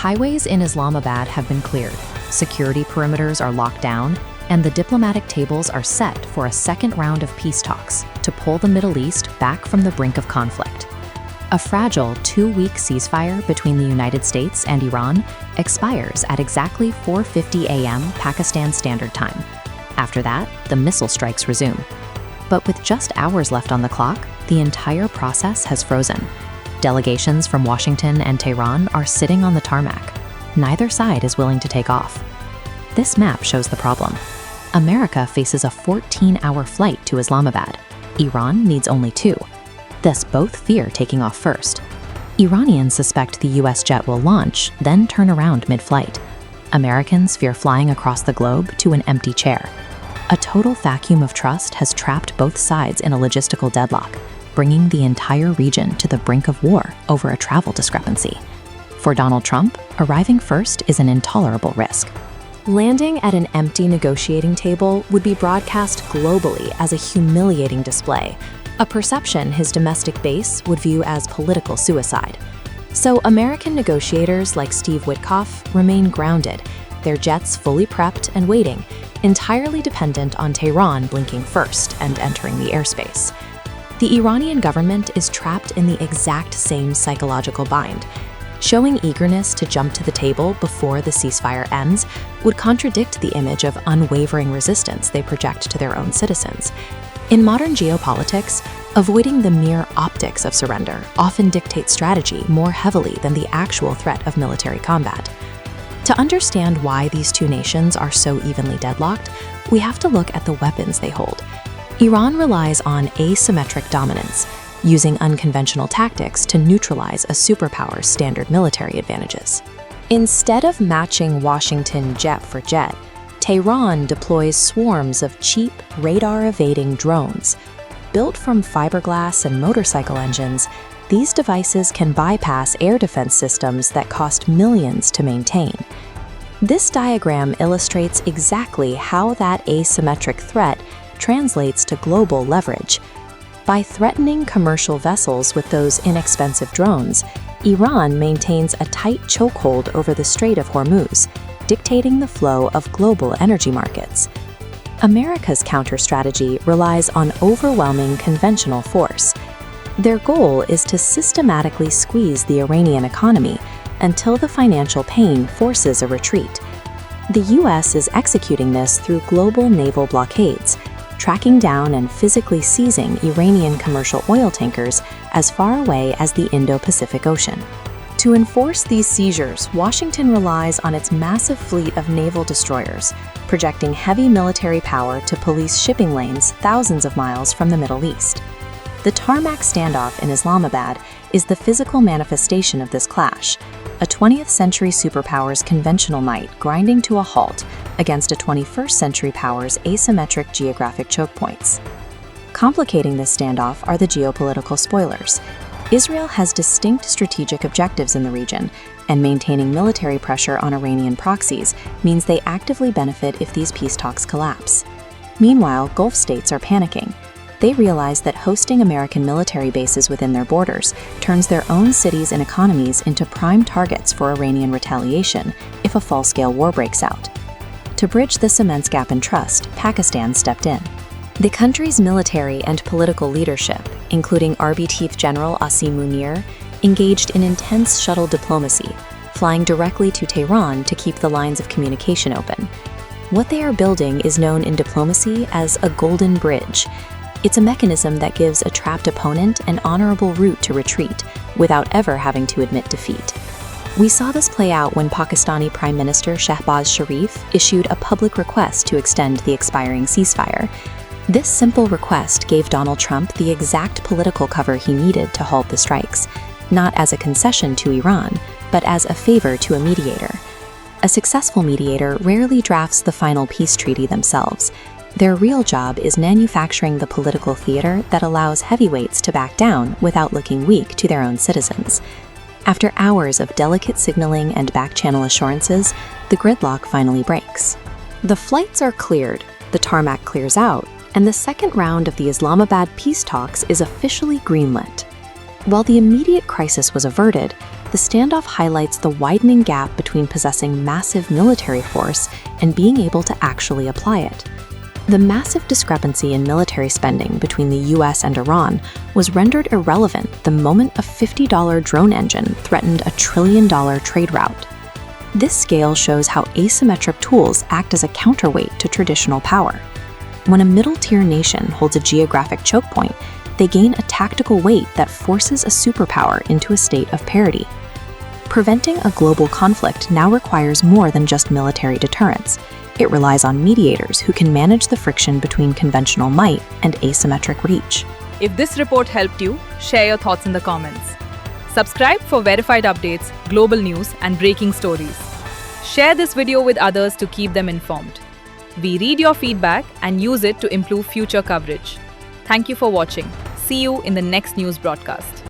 highways in Islamabad have been cleared, security perimeters are locked down, and the diplomatic tables are set for a second round of peace talks to pull the Middle East back from the brink of conflict. A fragile 2-week ceasefire between the United States and Iran expires at exactly 4:50 a.m. Pakistan Standard Time. After that, the missile strikes resume. But with just hours left on the clock, the entire process has frozen. Delegations from Washington and Tehran are sitting on the tarmac. Neither side is willing to take off. This map shows the problem. America faces a 14-hour flight to Islamabad. Iran needs only 2. Thus, both fear taking off first. Iranians suspect the US jet will launch, then turn around mid-flight. Americans fear flying across the globe to an empty chair. A total vacuum of trust has trapped both sides in a logistical deadlock, bringing the entire region to the brink of war over a travel discrepancy. For Donald Trump, arriving first is an intolerable risk. Landing at an empty negotiating table would be broadcast globally as a humiliating display, a perception his domestic base would view as political suicide. So American negotiators like Steve Witkoff remain grounded, their jets fully prepped and waiting, entirely dependent on Tehran blinking first and entering the airspace. The Iranian government is trapped in the exact same psychological bind. Showing eagerness to jump to the table before the ceasefire ends would contradict the image of unwavering resistance they project to their own citizens. In modern geopolitics, avoiding the mere optics of surrender often dictates strategy more heavily than the actual threat of military combat. To understand why these two nations are so evenly deadlocked, we have to look at the weapons they hold. Iran relies on asymmetric dominance, using unconventional tactics to neutralize a superpower's standard military advantages. Instead of matching Washington jet for jet, Tehran deploys swarms of cheap, radar-evading drones. Built from fiberglass and motorcycle engines, these devices can bypass air defense systems that cost millions to maintain. This diagram illustrates exactly how that asymmetric threat translates to global leverage. By threatening commercial vessels with those inexpensive drones, Iran maintains a tight chokehold over the Strait of Hormuz, dictating the flow of global energy markets. America's counter-strategy relies on overwhelming conventional force. Their goal is to systematically squeeze the Iranian economy until the financial pain forces a retreat. The US is executing this through global naval blockades, tracking down and physically seizing Iranian commercial oil tankers as far away as the Indo-Pacific Ocean. To enforce these seizures, Washington relies on its massive fleet of naval destroyers, projecting heavy military power to police shipping lanes thousands of miles from the Middle East. The tarmac standoff in Islamabad is the physical manifestation of this clash, a 20th century superpower's conventional might grinding to a halt against a 21st century power's asymmetric geographic chokepoints. Complicating this standoff are the geopolitical spoilers. Israel has distinct strategic objectives in the region, and maintaining military pressure on Iranian proxies means they actively benefit if these peace talks collapse. Meanwhile, Gulf states are panicking. They realize that hosting American military bases within their borders turns their own cities and economies into prime targets for Iranian retaliation if a full-scale war breaks out. To bridge this immense gap in trust, Pakistan stepped in. The country's military and political leadership, including RBT General Asim Munir, engaged in intense shuttle diplomacy, flying directly to Tehran to keep the lines of communication open. What they are building is known in diplomacy as a golden bridge. It's a mechanism that gives a trapped opponent an honorable route to retreat without ever having to admit defeat. We saw this play out when Pakistani Prime Minister Shehbaz Sharif issued a public request to extend the expiring ceasefire. This simple request gave Donald Trump the exact political cover he needed to halt the strikes, not as a concession to Iran, but as a favor to a mediator. A successful mediator rarely drafts the final peace treaty themselves. Their real job is manufacturing the political theater that allows heavyweights to back down without looking weak to their own citizens. After hours of delicate signaling and back-channel assurances, the gridlock finally breaks. The flights are cleared, the tarmac clears out, and the second round of the Islamabad peace talks is officially greenlit. While the immediate crisis was averted, the standoff highlights the widening gap between possessing massive military force and being able to actually apply it. The massive discrepancy in military spending between the US and Iran was rendered irrelevant the moment a $50 drone engine threatened a $1 trillion trade route. This scale shows how asymmetric tools act as a counterweight to traditional power. When a middle-tier nation holds a geographic choke point, they gain a tactical weight that forces a superpower into a state of parity. Preventing a global conflict now requires more than just military deterrence. It relies on mediators who can manage the friction between conventional might and asymmetric reach. If this report helped you, share your thoughts in the comments. Subscribe for verified updates, global news, and breaking stories. Share this video with others to keep them informed. We read your feedback and use it to improve future coverage. Thank you for watching. See you in the next news broadcast.